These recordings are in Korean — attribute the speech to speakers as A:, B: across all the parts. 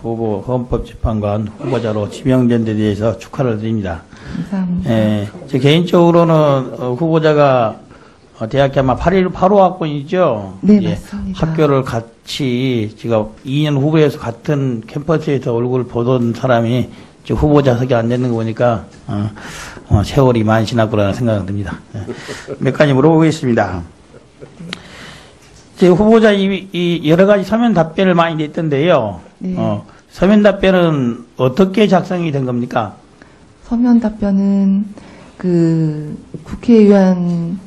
A: 후보 헌법재판관 후보자로 지명된 데 대해서 축하를 드립니다.
B: 감사합니다.
A: 제 개인적으로는 후보자가 대학교 아마 8호 학번이죠.
B: 네, 맞습니다.
A: 학교를 같이 제가 2년 후배에서 같은 캠퍼스에서 얼굴을 보던 사람이 후보자석에 앉아있는 거 보니까 세월이 많이 지났구나 생각이 듭니다. 몇 가지 물어보겠습니다. 제 후보자 이 여러 가지 서면 답변을 많이 냈던데요.
B: 네.
A: 서면 답변은 어떻게 작성이 된 겁니까?
B: 서면 답변은 국회의원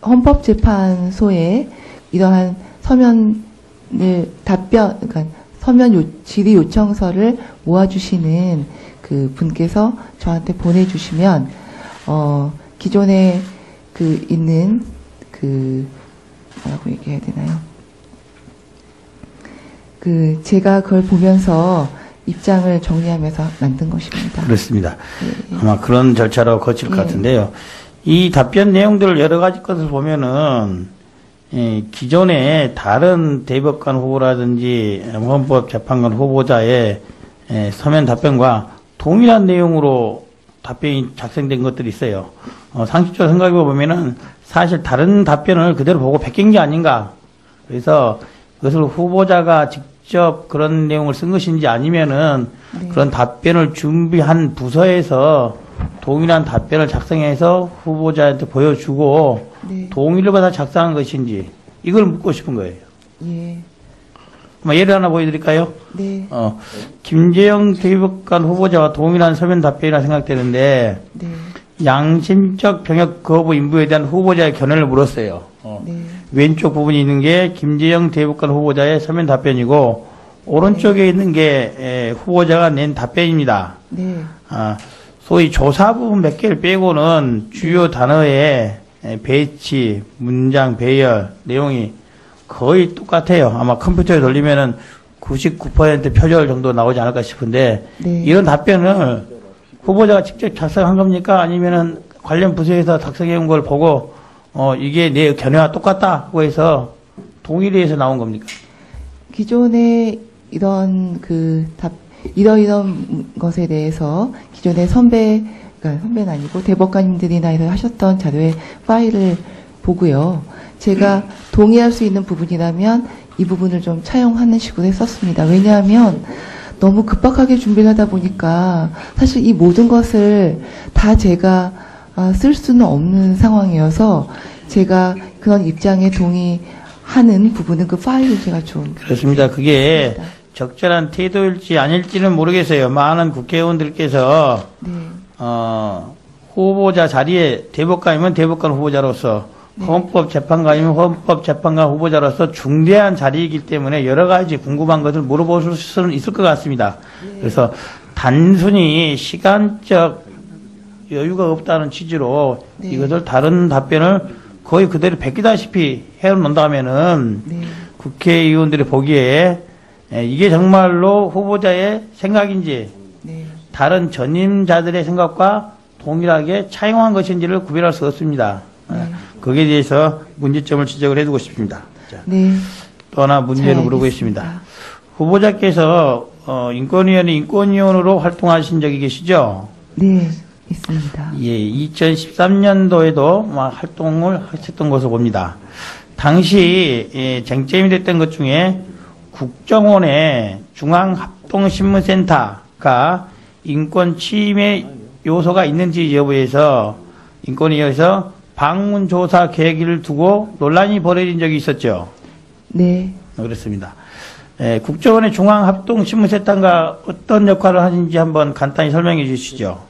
B: 헌법재판소에 이러한 서면을 그러니까 서면 질의 요청서를 모아주시는 그 분께서 저한테 보내주시면 기존에 있는 뭐라고 얘기해야 되나요? 제가 그걸 보면서 입장을 정리하면서 만든 것입니다.
A: 그렇습니다.
B: 네.
A: 아마 그런 절차로 거칠 것 같은데요. 이 답변 내용들을 여러 가지 것을 보면은 기존에 다른 대법관 후보라든지 헌법재판관 후보자의 서면 답변과 동일한 내용으로 답변이 작성된 것들이 있어요. 상식적으로 생각해 보면은 사실 다른 답변을 그대로 보고 베낀 게 아닌가. 그래서 그것을 후보자가 직접 그런 내용을 쓴 것인지 아니면은 그런 답변을 준비한 부서에서 동일한 답변을 작성해서 후보자한테 보여주고 동의를 받아 작성한 것인지 이걸 묻고 싶은 거예요.
B: 예.
A: 예를 하나 보여드릴까요?
B: 네.
A: 김재영 대법관 후보자와 동일한 서면 답변이라 생각되는데
B: 네.
A: 양심적 병역 거부 인부에 대한 후보자의 견해를 물었어요.
B: 네.
A: 왼쪽 부분이 있는 게 김재영 대법관 후보자의 서면 답변이고 오른쪽에 있는 게 후보자가 낸 답변입니다.
B: 네.
A: 소위 조사 부분 몇 개를 빼고는 주요 단어의 배치, 문장, 배열, 내용이 거의 똑같아요. 아마 컴퓨터에 돌리면은 99% 표절 정도 나오지 않을까 싶은데
B: 네.
A: 이런 답변을 후보자가 직접 작성한 겁니까? 아니면은 관련 부서에서 작성해 온 걸 보고 이게 내 견해와 똑같다고 해서 동의를 해서 나온 겁니까?
B: 기존에 이런 이런 것에 대해서 기존에 그러니까 선배는 아니고 대법관님들이나 이런 하셨던 자료의 파일을 보고요. 제가 동의할 수 있는 부분이라면 이 부분을 좀 차용하는 식으로 했었습니다. 왜냐하면 너무 급박하게 준비를 하다 보니까 사실 이 모든 것을 다 제가 쓸 수는 없는 상황이어서 제가 그런 입장에 동의하는 부분은 그 파일을 제가 좀
A: 그렇습니다. 그게
B: 했습니다.
A: 적절한 태도일지 아닐지는 모르겠어요. 많은 국회의원들께서
B: 네.
A: 후보자 자리에 대법관이면 대법관 후보자로서 헌법재판관이면 헌법재판관 후보자로서 중대한 자리이기 때문에 여러 가지 궁금한 것을 물어볼 수는 있을 것 같습니다. 그래서 단순히 시간적 여유가 없다는 취지로 이것을 다른 답변을 거의 그대로 베끼다시피 해놓는다면은 국회의원들이 보기에 이게 정말로 후보자의 생각인지 다른 전임자들의 생각과 동일하게 차용한 것인지를 구별할 수 없습니다. 거기에 대해서 문제점을 지적을 해두고 싶습니다. 자, 또 하나 문제를 물어보겠습니다. 후보자께서 인권위원회 인권위원으로 활동하신 적이 계시죠?
B: 네, 있습니다.
A: 예, 2013년도에도 활동을 하셨던 것으로 봅니다. 당시 쟁점이 됐던 것 중에 국정원의 중앙합동신문센터가 인권 침해 요소가 있는지 여부에서 인권위에서 방문조사 계획을 두고 논란이 벌어진 적이 있었죠.
B: 네.
A: 그렇습니다. 국정원의 중앙합동신문센터가 어떤 역할을 하는지 한번 간단히 설명해 주시죠.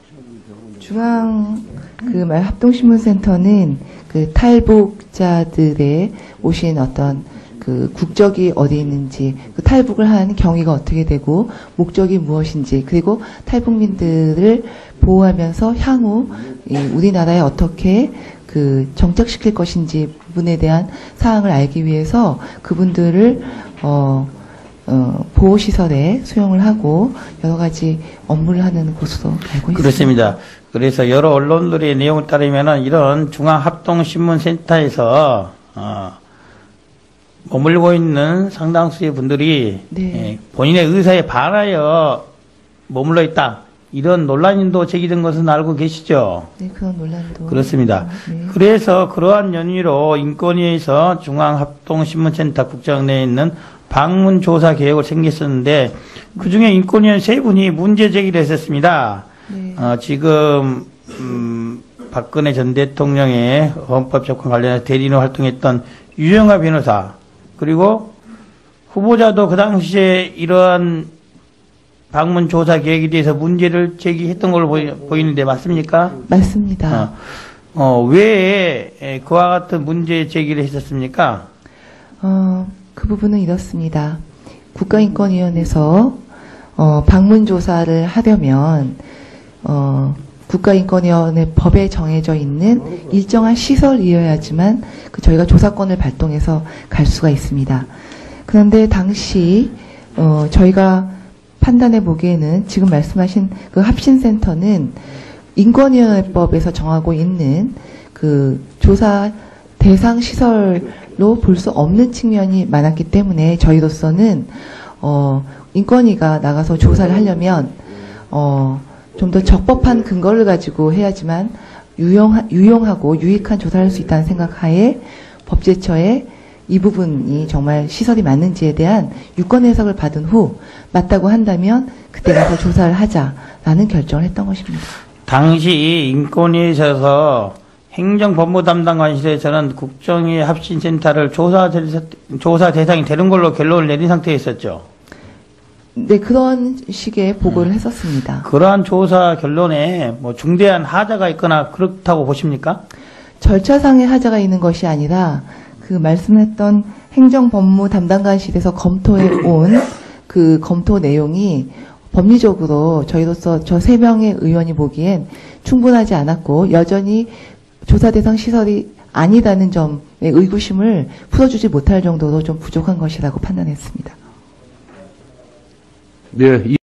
B: 합동신문센터는 탈북자들의 오신 어떤 국적이 어디 있는지, 탈북을 한 경위가 어떻게 되고, 목적이 무엇인지, 그리고 탈북민들을 보호하면서 향후 우리나라에 어떻게 정착시킬 것인지 부분에 대한 사항을 알기 위해서 그분들을 보호시설에 수용을 하고 여러 가지 업무를 하는 곳으로 알고 있습니다.
A: 그렇습니다. 그래서 여러 언론들의 내용을 따르면 이런 중앙합동신문센터에서 머물고 있는 상당수의 분들이
B: 네.
A: 본인의 의사에 반하여 머물러 있다. 이런 논란도 제기된 것은 알고 계시죠?
B: 네, 그런 논란도.
A: 그렇습니다.
B: 네.
A: 그래서 그러한 연유로 인권위에서 중앙합동신문센터 국장 내에 있는 방문조사 계획을 생겼었는데 그중에 인권위원 3분이 문제 제기를 했었습니다.
B: 네.
A: 지금 박근혜 전 대통령의 헌법 재판 관련해서 대리인으로 활동했던 유영하 변호사 그리고 후보자도 그 당시에 이러한 방문 조사 계획에 대해서 문제를 제기했던 걸로 보이는데 맞습니까?
B: 맞습니다.
A: 왜 그와 같은 문제 제기를 했었습니까?
B: 그 부분은 이렇습니다. 국가인권위원회에서 방문 조사를 하려면 국가인권위원회 법에 정해져 있는 일정한 시설이어야지만 저희가 조사권을 발동해서 갈 수가 있습니다. 그런데 당시 저희가 판단해 보기에는 지금 말씀하신 그 합신센터는 인권위원회법에서 정하고 있는 그 조사 대상 시설로 볼 수 없는 측면이 많았기 때문에 저희로서는 인권위가 나가서 조사를 하려면 좀 더 적법한 근거를 가지고 해야지만 유용하고 유익한 조사를 할 수 있다는 생각하에 법제처에 이 부분이 정말 시설이 맞는지에 대한 유권 해석을 받은 후 맞다고 한다면 그때 가서 조사를 하자라는 결정을 했던 것입니다.
A: 당시 인권위에 있어서 행정법무 담당관실에서는 국정위 합신센터를 조사 대상이 되는 걸로 결론을 내린 상태에 있었죠.
B: 네, 그런 식의 보고를 했었습니다.
A: 그러한 조사 결론에 뭐 중대한 하자가 있거나 그렇다고 보십니까?
B: 절차상의 하자가 있는 것이 아니라 그 말씀했던 행정법무 담당관실에서 검토해 온 그 검토 내용이 법리적으로 저희로서 저 3명의 의원이 보기엔 충분하지 않았고 여전히 조사 대상 시설이 아니다는 점의 의구심을 풀어주지 못할 정도로 좀 부족한 것이라고 판단했습니다.
C: 네.